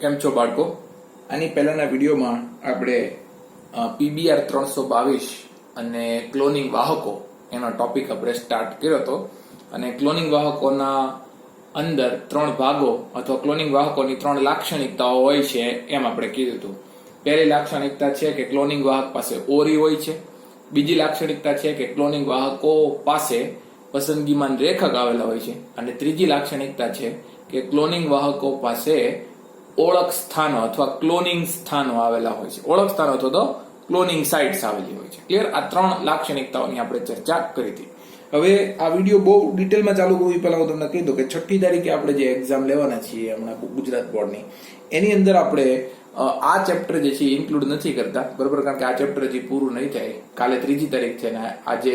કેમ છો બાળકો? આની પહેલાના વિડીયોમાં આપણે PBR 322 અને ક્લોનિંગ વાહકો એનો ટોપિક આપણે સ્ટાર્ટ કર્યો હતો અને ક્લોનિંગ વાહકોના અંદર 3 ભાગો અથવા ક્લોનિંગ વાહકોની 3 લાક્ષણિકતાઓ હોય છે એમ આપણે કીધું હતું. પહેલી લાક્ષણિકતા છે કે ક્લોનિંગ વાહક પાસે ઓરી હોય છે. બીજી લાક્ષણિકતા છે કે ક્લોનિંગ વાહકો પાસે પસંદગીમાન રેખક આવેલા હોય છે અને ત્રીજી લાક્ષણિકતા છે કે ક્લોનિંગ વાહકો પાસે ઓળખ સ્થાનો અથવા ક્લોનિંગ સ્થાનો આવેલા હોય છે. ઓળખ સ્થાનો અથવા તો ક્લોનિંગ સાઇટ્સ આવેલી હોય છે. ક્લિયર? આ 3 લાક્ષણિકતાઓની આપણે ચર્ચા કરી હતી. હવે આ વિડીયો બહુ ડિટેલમાં ચાલુ કરવું પહેલા હું તમને કહી દઉં કે 6ઠી તારીખે આપણે જે એક્ઝામ લેવાના છીએ હમણાં ગુજરાત બોર્ડની, એની અંદર આપણે આ ચેપ્ટર જે છે ઇન્ક્લુડ નથી કરતા, બરોબર? કારણ કે આ ચેપ્ટર હજી પૂરું નહીં થાય. કાલે 3જી તારીખ છે ને આજે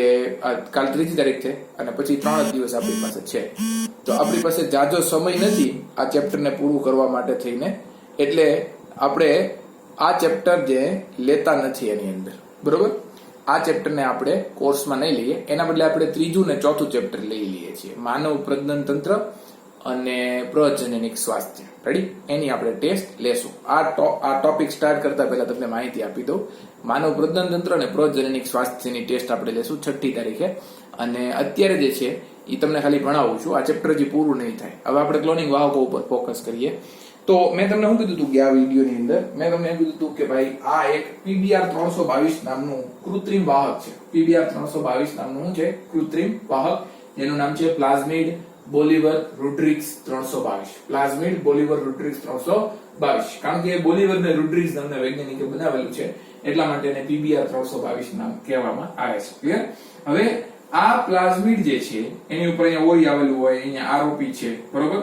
કાલે 3જી તારીખ છે અને પછી 3 દિવસ આપણી પાસે છે, તો આપણી પાસે જાજો સમય નથી આ ચેપ્ટરને પૂરું કરવા માટે થઈને, એટલે આપણે આ ચેપ્ટર જે લેતા નથી એની અંદર, બરોબર? આ ચેપ્ટરને આપણે કોર્સમાં નહીં લઈએ, એના બદલે આપણે 3જું ને 4થું ચેપ્ટર લઈ લઈએ છીએ, માનવ પ્રજનન તંત્ર અને પ્રજનનિક સ્વાસ્થ્ય. રેડી? એની આપણે ટેસ્ટ લેશું. આ ટોપિક સ્ટાર્ટ કરતા પહેલા તમને માહિતી આપી દઉં. માનવ પ્રજનન તંત્ર અને પ્રજનનિક સ્વાસ્થ્યની ટેસ્ટ આપણે લેશું 6ઠી તારીખે, અને અત્યારે જે છે એ તમને ખાલી ભણાવું છું. આ ચેપ્ટર હજી પૂરું નહીં થાય. હવે આપણે ક્લોનિંગ વાહકો ઉપર ફોકસ કરીએ. તો મેં તમને શું કીધું હતું કે આ વિડીયોની અંદર મેં તમને કીધું હતું કે ભાઈ આ એક PBR 322 નામનું કૃત્રિમ વાહક છે. PBR 322 નામનું શું છે? કૃત્રિમ વાહક, જેનું નામ છે પ્લાઝમિડ બોલિવર રોડ્રિગ્સ 322. Plasmid બોલિવર Rodrigues 322. કારણ કે બોલિવર ને રોડ્રિગ્સ નામના વૈજ્ઞાનિકે બનાવેલું છે, એટલા માટે એને PBR 322 નામ કહેવામાં આવે છે. ક્લિયર? હવે આ પ્લાઝમિડ જે છે એની ઉપર અહીંયા ઓરી આવેલું હોય, અહીંયા આરઓપી છે, બરોબર?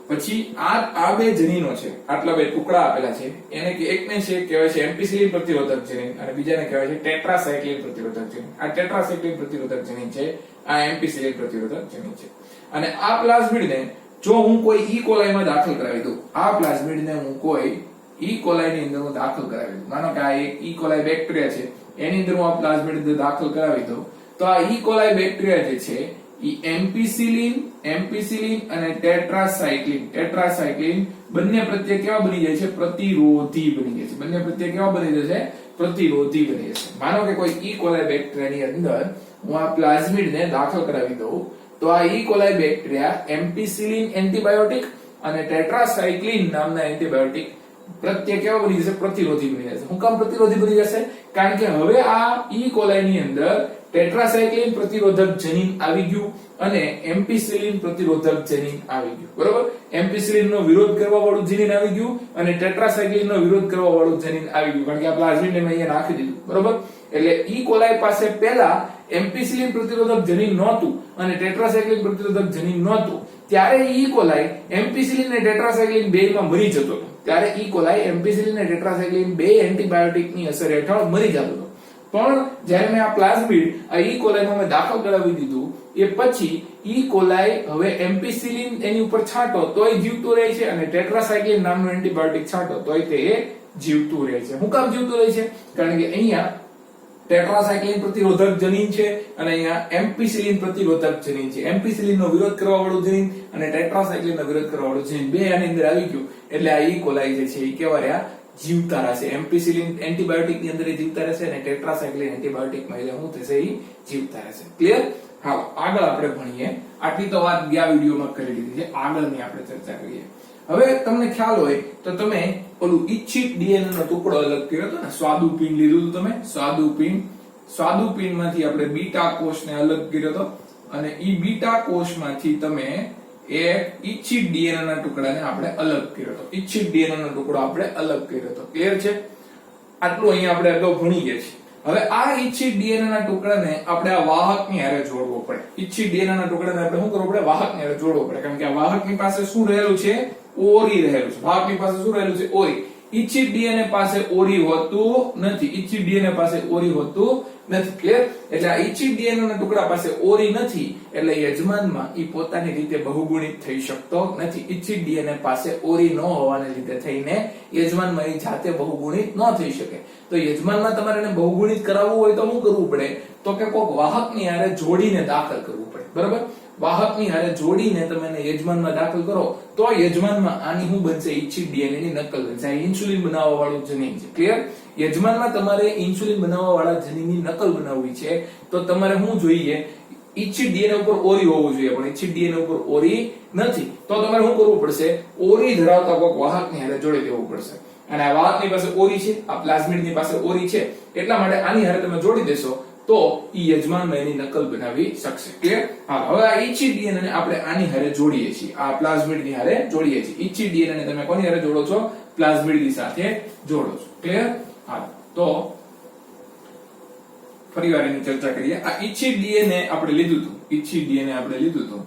પછી આ બે જનીનો છે, આટલા બે ટુકડા આપેલા છે, એને કે એકને છે કહેવાય છે એમ્પિસિલિન પ્રતિરોધક જનીન અને બીજાને કહેવાય છે ટેટ્રાસાયક્લિન પ્રતિરોધક જનીન. આ ટેટ્રાસાયક્લિન પ્રતિરોધક જનીન છે, આ એમ્પિસિલિન પ્રતિરોધક જનીન છે. અને આ પ્લાઝમિડને જો હું કોઈ ઈ કોલાઈમાં દાખલ કરાવી દઉં, આ પ્લાઝમિડને હું કોઈ ઈ કોલાઈની અંદર હું દાખલ કરાવી દઉં, માનો કે આ એક ઈ કોલાઈ બેક્ટેરિયા છે, એની અંદર હું આ પ્લાઝમિડ દાખલ કરાવી દઉં, તો આ ઈ કોલાઈ બેક્ટેરિયા જે છે એમ્પિસિલિન અને ટેટ્રાસાયક્લિન બંને પ્રત્યે કેવા બની જાય છે? પ્રતિરોધી બની જાય છે. બંને પ્રત્યે કેવા બની જશે? પ્રતિરોધી બની જશે. માનો કે કોઈ ઈ કોલાઈ બેક્ટેરિયાની અંદર હું આ પ્લાઝમિડને દાખલ કરાવી દઉં, તો આ ઈ કોલાઈ બેક્ટેરિયા એમ્પિસિલિન એન્ટીબાયોટિક અને ટેટ્રાસાયક્લિન નામના એન્ટીબાયોટિક પ્રત્યે કેવા બની જશે? પ્રતિરોધી બની જશે. હું કામ પ્રતિરોધી બની જશે? કારણ કે હવે આ ઈ કોલાઈની અંદર ટેટ્રાસાયક્લિન પ્રતિરોધક જનીન આવી ગયું અને એમ્પિસિલિન પ્રતિરોધક જનીન આવી ગયું, બરોબર? એમ્પિસિલિન નો વિરોધ કરવા વાળું જનીન આવી ગયું અને ટેટ્રાસાયક્લિન નો વિરોધ કરવા વાળું જનીન આવી ગયું, કારણ કે આ પ્લાઝમિડને મેં અહીંયા નાખી દીધું, બરોબર? એટલે ઈ કોલાઈ પાસે પહેલા એમ્પિસિલિન પ્રતિરોધક જનીન નહોતું અને ટેટ્રાસાયક્લિન પ્રતિરોધક જનીન નહોતું, ત્યારે ઈ કોલાઈ એમ્પિસિલિન અને ટેટ્રાસાયક્લિન બેયમાં મરી જતો હતો. ત્યારે ઈ કોલાઈ એમ્પિસિલિન અને ટેટ્રાસાયક્લિન બે એન્ટીબાયોટિકની અસર હેઠળ મરી જતો હતો. પણ જ્યારે મેં આ પ્લાઝમિડ આ ઈ કોલાઈમાં મેં દાખલ કરાવી દીધું, એ પછી ઈ કોલાઈ હવે એમ્પિસિલિન એની ઉપર છાંટો તોય જીવતું રહે છે અને ટેટ્રાસાયક્લિન નામનું એન્ટીબાયોટિક છાંટો તોય તે જીવતું રહે છે. શું કામ જીવતું રહે છે? કારણ કે અહીંયા ટેટ્રાસાયક્લિન પ્રતિરોધક જનીન છે અને અહીંયા એમ્પિસિલિન પ્રતિરોધક જનીન છે. એમ્પિસિલિન નો વિરોધ કરવા વાળું જનીન અને ટેટ્રાસાયક્લિન નો વિરોધ કરવા વાળું જનીન બે આની અંદર આવી ગયું, એટલે આ ઈ કોલાઈ જે છે એ કેવા રહ્યા? જીવતા રહેશે. એમ્પિસિલિન એન્ટીબાયોટિક ની અંદર જીવતા રહેશે અને ટેટ્રાસાયક્લિન એન્ટીબાયોટિક માં શું થશે? એ જીવતા રહેશે. ક્લિયર? હા, આગળ આપણે ભણીએ. આટલી તો વાત ગયા વિડીયોમાં કરી લીધી છે, આગળની આપણે ચર્ચા કરીએ. હવે તમને ખ્યાલ હોય તો તમે ઓલું ઇચ્છિત ડીએનએ નો ટુકડો અલગ કર્યો હતો ને, સ્વાદુપિંડ લીધું હતું તમે, સ્વાદુપિંડ માંથી આપણે બીટા કોષને અલગ કર્યો હતો અને ઈ બીટા કોષમાંથી તમે એક ઇચ્છિત ડીએનએ ના ટુકડાને આપણે અલગ કર્યો હતો. ઇચ્છિત ડીએનએ નો ટુકડો આપણે અલગ કર્યો હતો. ક્લિયર છે? આટલું અહીંયા આપણે અગાઉ ભણી ગયા છીએ. હવે આ ઇચ્છિત ડીએનએ ના ટુકડાને આપણે આ વાહકની હારે જોડવો પડે. ઇચ્છિત ડીએનએ ના ટુકડાને આપણે શું કરવું પડે? વાહકની હારે જોડવો પડે, કારણ કે આ વાહકની પાસે શું રહેલું છે? ઓરી રહેલું છે. વાહકની પાસે શું રહેલું છે? ઓરી. ઇચ્છિત ડીએનએ પાસે ઓરી હોતું નથી. ઇચ્છિત ડીએનએ પાસે ઓરી હોતું નથી. ક્લિયર? એટલે આ ઇચ્છિત ડીએનએ ના ટુકડા પાસે ઓરી નથી, એટલે યજમાનમાં ઈ પોતાની રીતે બહુગુણિત થઈ શકતો નથી. ઇચ્છિત ડીએનએ પાસે ઓરી ન હોવાને લીધે થઈને યજમાનમાં ઈ જાતે બહુગુણિત ન થઈ શકે. તો યજમાનમાં તમારે એને બહુગુણિત કરાવવું હોય તો શું કરવું પડે? તો કે કોઈક વાહકની હારે જોડીને દાખલ કરવું પડે, બરાબર? વાહકની હારે જોડીને તમે એને યજમાનમાં દાખલ કરો તો યજમાનમાં આની શું બનશે? ઇચ્છિત ડીએનએ ની નકલ બનશે. આ ઇન્સ્યુલિન બનાવવા વાળું જનીન છે. ક્લિયર? યજમાનમાં તમારે ઇન્સ્યુલિન બનાવવા વાળા જનીનની નકલ બનાવવી છે તો તમારે શું જોઈએ? ઇચ્છિત ડીએનએ ઉપર ઓરી હોવું જોઈએ, પણ ઇચ્છિત ડીએનએ ઉપર ઓરી નથી. તો તમારે શું કરવું પડશે? ઓરી ધરાવતા કોઈક વાહકની હારે જોડી દેવું પડશે. અને આ વાહકની પાસે ઓરી છે, આ પ્લાઝમિડની પાસે ઓરી છે, એટલા માટે આની હારે તમે જોડી દેશો તો ઈ યજમાનમાં એની નકલ બનાવી શકશે. ક્લિયર? હા, હવે આ ઇચ્છિત ડીએનએ ને આપણે આની હારે જોડીએ છીએ, આ પ્લાઝમિડની હારે જોડીએ છીએ. ઇચ્છિત ડીએનએ ને તમે કોની હારે જોડો છો? પ્લાઝમિડની સાથે જોડો છો. ક્લિયર? હા, તો ફરીવાર એની ચર્ચા કરીએ. આ ઇચ્છિત ડીએનએ આપણે લીધું હતું, ઇચ્છિત ડીએનએ આપણે લીધું હતું.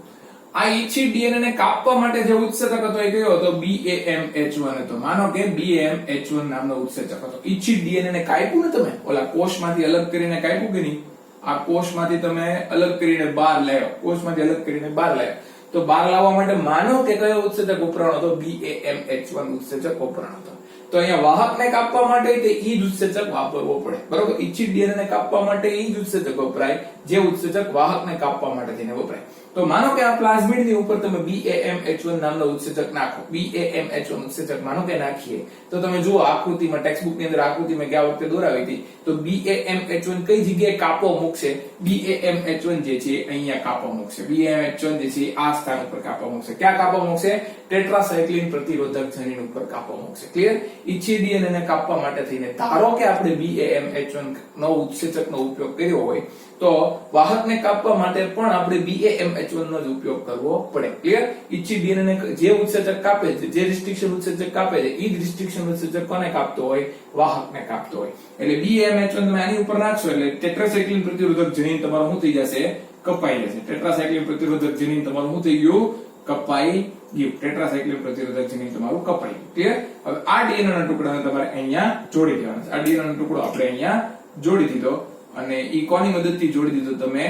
આ ઇચ્છિત ડીએનએ ને કાપવા માટે જે ઉત્સેચક હતો એ કયો હતો? BAMH1 હતો. માનો કે BAMH1 નામનો ઉત્સેચક હતો. ઇચ્છિત ડીએનએ ને કાપ્યું ને તમે, ઓલા કોષમાંથી અલગ કરીને કાપ્યું કે નહીં? આ કોષમાંથી તમે અલગ કરીને બહાર લાવ્યો, કોષમાંથી અલગ કરીને બહાર લાવ્યો. તો બહાર લાવવા માટે માનો કે કયો ઉત્સેચક વપરાણો હતો? BAMH1 ઉત્સેચક વપરાણો હતો. તો અહીંયા વાહકને કાપવા માટે તે ઈ જ ઉત્સેચક વાપરવો પડે. બરોબર? ઇચ્છિત ડીએનએ ને કાપવા માટે ઈ જ ઉત્સેચક વપરાય જે ઉત્સેચક વાહકને કાપવા માટે તેને વપરાય. તો માનો કે આ પ્લાઝમિડની ઉપર તમે BAMH1 નામનો ઉત્સેચક નાખો, BAMH1 ઉત્સેચક માનો કે નાખીએ તો તમે જુઓ આકૃતિમાં, ટેક્સ્ટબુક ની અંદર આકૃતિમાં ગયા વખતે દોરાવી હતી, તો BAMH1 કઈ જગ્યાએ કાપો મૂકશે? BAMH1 જે છે અહીંયા કાપો મૂકશે. BAMH1 જે છે આ સ્થાન ઉપર કાપો મૂકશે. ક્યાં કાપો મૂકશે? ટેટ્રાસાયક્લિન પ્રતિરોધક જનીન ઉપર કાપો મૂકશે. ક્લિયર? ઇચ્છિત ડીએનએ ને કાપવા માટે થઈને ધારો કે આપણે BAMH1 નો ઉત્સેચકનો ઉપયોગ કર્યો હોય તો વાહકને કાપવા માટે પણ આપણે BAMH1 નો જ ઉપયોગ કરવો પડે. ક્લિયર? ઇચ્છિત ડીએનએ ને જે ઉત્સેચક કાપે છે, જે રિસ્ટ્રિક્શન ઉત્સેચક કાપે છે, ઈ જ રિસ્ટ્રિક્શન ઉત્સેચક કોને કાપતો હોય? વાહકને કાપતો હોય. એટલે BAMH1 તમે આની ઉપર નાખશો એટલે ટેટ્રાસાયક્લિન પ્રતિરોધક જનીન તમારું શું થઈ જશે? કપાઈ જશે. ટેટ્રાસાયક્લિન પ્રતિરોધક જનીન તમારું શું થઈ ગયું? કપાઈ ગયું. ટેટ્રાસાયક્લિન પ્રતિરોધક જનીન તમારું કપાઈ ગયું. ક્લિયર? હવે આ ડીએનએ ના ટુકડાને તમારે અહીંયા જોડી દેવાનો છે. આ ડીએનએ નો ટુકડો આપણે અહીંયા જોડી દીધો અને ઈ કોની મદદથી જોડી દીધો? તમે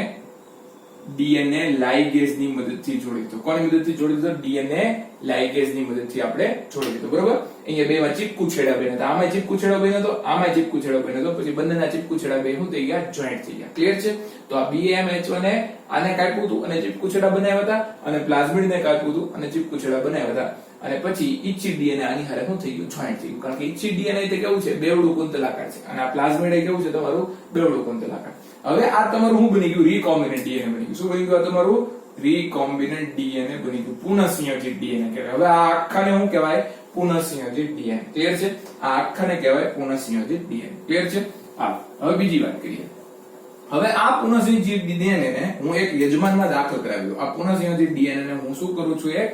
ડીએનએ લાઇગેઝ ની મદદથી જોડી દીધો. કોની મદદથી જોડી દીધો? ડીએનએ લાઇગેઝ ની મદદથી આપણે જોડી દીધો. બરોબર? અહીંયા બેમાં ચીપકુ છેડા બન્યા હતા. આમાંય ચીપકુ છેડો બન્યો હતો, આમાંય ચીપકુ છેડો બન્યો હતો. પછી બંનેના ચીપકુ છેડા બે શું થઈ ગયા? જોઈન્ટ થઈ ગયા. ક્લિયર છે? તો આ BAMH1 એ આને કાપ્યું હતું અને ચીપકુ છેડા બનાવ્યા હતા, અને પ્લાઝમિડને કાપ્યું હતું અને ચીપકુ છેડા બનાવ્યા હતા. અને પછી ઇચ્છિત ડીએનએ આની હારે શું થઈ ગયું? જોઈન્ટ થઈ ગયું. કારણ કે ઇચ્છિત ડીએનએ તે કેવું છે? બેવડું કુંતલાકાર છે, અને આ પ્લાઝમિડ એ કેવું છે? તમારું બેવડું કુંતલાકાર. હવે આ તમારું શું બની ગયું? રીકોમ્બિનન્ટ ડીએનએ બની ગયું. શું બની ગયું? આ તમારું રીકોમ્બિનન્ટ ડીએનએ બની ગયું. પુનઃસંયોજિત ડીએનએ કહેવાય. હવે આ આખાને શું કહેવાય? પુનઃસંયોજિત ડીએનએ. ક્લિયર છે? આ આખાને કહેવાય પુનઃસંયોજિત ડીએનએ. ક્લિયર છે? હા, હવે બીજી વાત કરીએ. હવે આ પુનઃસંયોજિત ડીએનએ ને હું એક યજમાનમાં દાખલ કરાવ્યો. આ પુનઃસંયોજિત ડીએનએ ને હું શું કરું છું? એક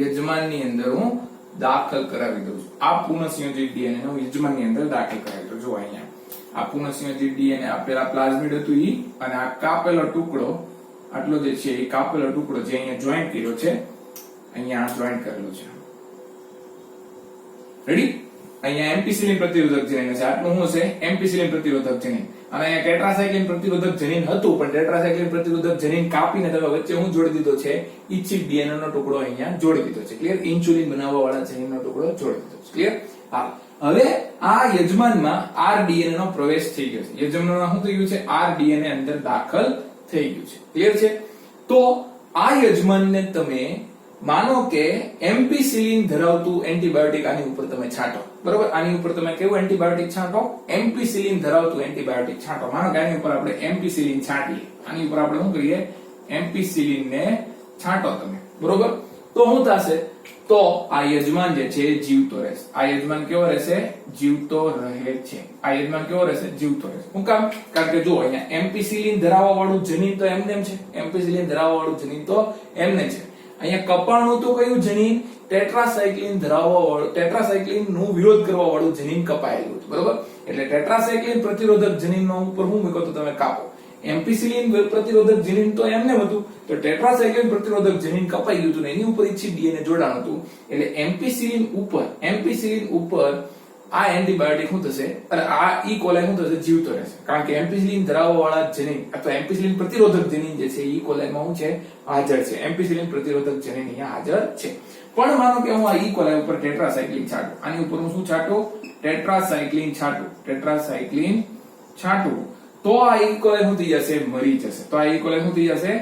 યજમાનની અંદર હું દાખલ કરાવી દઉં છું. આ પુનઃસંયોજિત ડીએનએ ને હું યજમાનની અંદર દાખલ કરાવી દઉં. જો અહીંયા આ પુનઃસંયોજિત ડીએનએ આપેલા પ્લાઝમિડ હતું ઈ, અને આ કાપેલો ટુકડો આટલો જે છે એ કાપેલો ટુકડો જે અહીંયા જોઈન્ટ કર્યો છે, અહીંયા જોઈન્ટ કરેલો છે. રેડી? અહીંયા એમ્પિસિલિન પ્રતિરોધક જનીન છે. આટલું શું છે? એમ્પિસિલિન પ્રતિરોધક જનીન. અને અહીંયા ટેટ્રાસાયક્લિન પ્રતિરોધક જનીન હતું, પણ ટેટ્રાસાયક્લિન પ્રતિરોધક જનીન કાપીને તમે વચ્ચે હું જોડી દીધો છે? ઇચ્છિત ડીએનએ નો ટુકડો અહીંયા જોડી દીધો છે. ક્લિયર? ઇન્સ્યુલિન બનાવવા વાળા જનીનનો ટુકડો જોડી દીધો છે. ક્લિયર? હા, હવે આ યજમાનમાં rDNA નો પ્રવેશ થઈ ગયો છે. યજમાનમાં શું થઈ ગયું છે? rDNA અંદર દાખલ થઈ ગયું છે. ક્લિયર છે? તો આ યજમાનને તમે માનો કે એમ્પિસિલિન ધરાવતું એન્ટીબાયોટિક આની ઉપર તમે છાંટો. બરોબર? આની ઉપર તમે કેવું એન્ટીબાયોટિક છાંટો? એમ્પિસિલિન ધરાવતું એન્ટીબાયોટિક છાંટો. માનો કે આની ઉપર આપણે એમ્પિસિલિન છાંટીએ. આની ઉપર આપણે શું કરીએ? એમ્પિસિલિન ને છાંટો તમે. બરોબર? તો શું થશે? તો આ યજમાન જે છે જીવતો રહેશે. આ યજમાન કેવો રહેશે? જીવતો રહે છે. આ યજમાન કેવો રહેશે? જીવતો રહેશે. શું કામ? કારણ કે જો અહીંયા એમ્પિસિલિન ધરાવવા વાળું જનીન તો એમનેમ છે. એમ્પિસિલિન ધરાવવા વાળું જનીન તો એમને છે. અહીંયા કપાણું તો કયું જનીન? ટેટ્રાસાયક્લિન ધરાવવા વાળું, ટેટ્રાસાયક્લિન નું વિરોધ કરવા વાળું જનીન કપાયેલું છે. બરોબર? એટલે ટેટ્રાસાયક્લિન પ્રતિરોધક જનીનનો ઉપર શું મૂકો તો તમે કાપો. એમ્પિસિલિન પ્રતિરોધક જનીન તો એમને હતું, તો ટેટ્રાસાયક્લિન પ્રતિરોધક જનીન કપાઈ ગયું હતું ને એની ઉપર ઇચ્છિત ડીએનએ જોડાણ હતું. એટલે એમ્પિસિલિન ઉપર આ એન્ટીબાયોટિક શું થશે? અને આ ઈ કોલાઈ શું થશે? જીવતો રહેશે. કારણ કે એમ્પિસિલિન ધરાવવા વાળા જનીન અથવા એમ્પિસિલિન પ્રતિરોધક જનીન જે છે ઈ કોલાઈમાં શું છે? હાજર છે. એમ્પિસિલિન પ્રતિરોધક જનીન અહીંયા હાજર છે. પણ માનો કે હું આ ઈ કોલાઈ ઉપર ટેટ્રાસાયક્લિન છાંટું. આની ઉપર હું શું છાંટું? ટેટ્રાસાયક્લિન છાંટું. ટેટ્રાસાયક્લિન છાંટું. તો આ ઈ કોલાઈ શું થઈ જશે? મરી જશે. તો આ ઈ કોલાઈ શું થઈ જશે?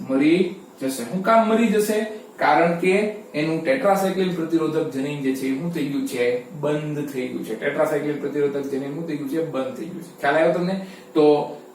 મરી જશે. શું કામ મરી જશે? કારણ કે એનું ટેટ્રાસાયક્લિન પ્રતિરોધક જનીન જે છે એ શું થઈ ગયું છે, બંધ થઈ ગયું છે. ટેટ્રાસાયક્લિન પ્રતિરોધક જનીન શું થઈ ગયું છે, બંધ થઈ ગયું છે. ખ્યાલ આવ્યો તમને? તો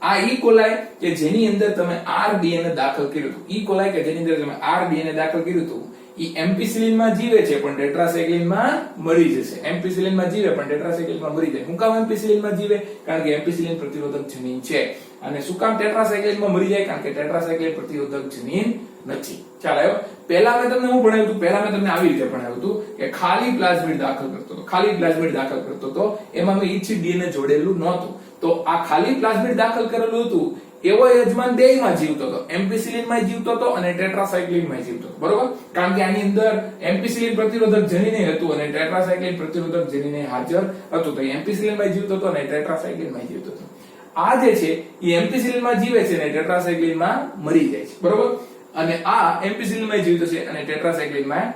આ ઈ કોલાઈ કે જેની અંદર તમે RDNA દાખલ કર્યું હતું, ઈ કોલાઈ કે જેની અંદર તમે RDNA દાખલ કર્યું હતું, ઈ એમ્પિસિલિન માં જીવે છે પણ ટેટ્રાસાયક્લિન માં મરી જશે. એમ્પિસિલિન માં જીવે પણ ટેટ્રાસાયક્લિન માં મરી જાય. શું કામ એમ્પિસિલિન માં જીવે? કારણ કે એમ્પિસિલિન પ્રતિરોધક જનીન છે. અને શું કામ ટેટ્રાસાયક્લિન માં મરી જાય? કારણ કે ટેટ્રાસાયક્લિન પ્રતિરોધક જનીન નથી. ખ્યાલ આવ્યો? પહેલા મેં તમને શું ભણાવ્યું હતું? પહેલા મેં તમને આવી રીતે ભણાવ્યું હતું કે ખાલી પ્લાઝમિડ દાખલ કરતો હતો, ખાલી પ્લાઝમિડ દાખલ કરતો હતો, એમાં મેં ઇચ્છિત ડીએનએ જોડેલું નહોતું. તો આ ખાલી પ્લાઝમિડ દાખલ કરેલું હતું એવો યજમાન બેયમાં જીવતો હતો, એમ્પિસિલિન માં જીવતો હતો અને ટેટ્રાસાયક્લિન માં જીવતો હતો. બરોબર? કારણ કે આની અંદર એમ્પિસિલિન પ્રતિરોધક જનીન હતું અને ટેટ્રાસાયક્લિન પ્રતિરોધક જનીન હાજર હતું. તો એમ્પિસિલિન માં જીવતો હતો અને ટેટ્રાસાયક્લિન માં જીવતો હતો. આ જે છે એ એમ્પિસિલિન માં જીવે છે અને ટેટ્રાસાયક્લિન માં મરી જાય છે. બરોબર? અને આ એમ્પિસિલિન માં જીવતો છે અને ટેટ્રાસાયક્લિન માં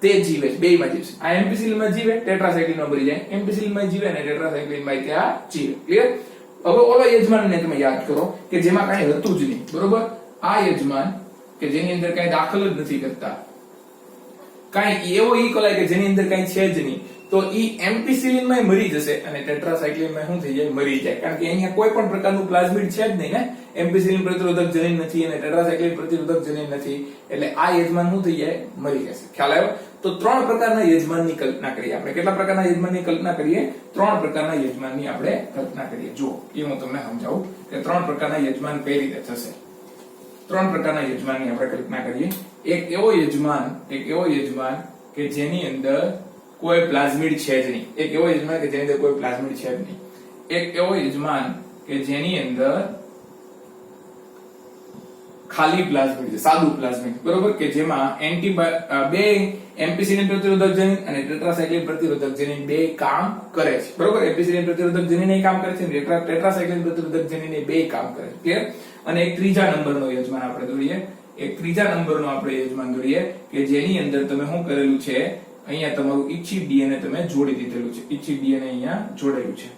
તે જીવે છે, બેયમાં જીવે છે. આ એમ્પિસિલિન માં જીવે, ટેટ્રાસાયક્લિન માં મરી જાય. એમ્પિસિલિન માં જીવે અને ટેટ્રાસાયક્લિન માં ત્યાં જીવે. ક્લિયર? હવે ઓલો યજમાનને તમે યાદ કરો કે જેમાં કાંઈ હતું જ નહીં. બરોબર? આ યજમાન કે જેની અંદર કાંઈ દાખલ જ નથી કરતા, કાંઈ એવો ઈ કોલાઈ કે જેની અંદર કાંઈ છે જ નહીં, તો ઈ એમ્પિસિલિન માં મરી જશે અને ટેટ્રાસાયક્લિન માં શું થઈ જાય, મરી જાય. કારણ કે અહીંયા કોઈ પણ પ્રકારનું પ્લાઝમિડ છે જ નહીં ને, એમ્પિસિલિન પ્રતિરોધક જનીન નથી અને ટેટ્રાસાયક્લિન પ્રતિરોધક જનીન નથી, એટલે આ યજમાન શું થઈ જાય, મરી જશે. ખ્યાલ આવ્યો? તો ત્રણ પ્રકારના યજમાનની કલ્પના કરીએ આપણે. કેટલા પ્રકારના યજમાનની કલ્પના કરીએ? ત્રણ પ્રકારના યજમાનની આપણે કલ્પના કરીએ. જો એ હું તમને સમજાવું કે ત્રણ પ્રકારના યજમાન કઈ રીતે થશે. ત્રણ પ્રકારના યજમાનની આપણે કલ્પના કરીએ. એક એવો યજમાન કે જેની અંદર કોઈ પ્લાઝમિડ છે જ નહીં. એક એવો યજમાન કે જેની અંદર કોઈ પ્લાઝમિડ છે જ નહીં. એક એવો યજમાન કે જેની અંદર ખાલી પ્લાઝમિડ છે, સાદું પ્લાઝમિડ. બરોબર? કે જેમાં બે એમ્પિસિલિન પ્રતિરોધક જનીન અને ટેટ્રાસાયક્લિન પ્રતિરોધક જનીન બે કામ કરે છે. બરોબર? એમ્પિસિલિન પ્રતિરોધક જનીન એ કામ કરે છે અને ટેટ્રાસાયક્લિન પ્રતિરોધક જનીન એ બે કામ કરે છે. ક્લિયર? અને એક ત્રીજા નંબરનો યજમાન આપણે દોરીએ. એક ત્રીજા નંબરનો આપણે યજમાન દોરીએ કે જેની અંદર તમે શું કરેલું છે, અહીંયા તમારું ઇચ્છિત ડીએનએ તમે જોડી દીધેલું છે. ઇચ્છિત ડીએનએ અહીંયા જોડેલું છે.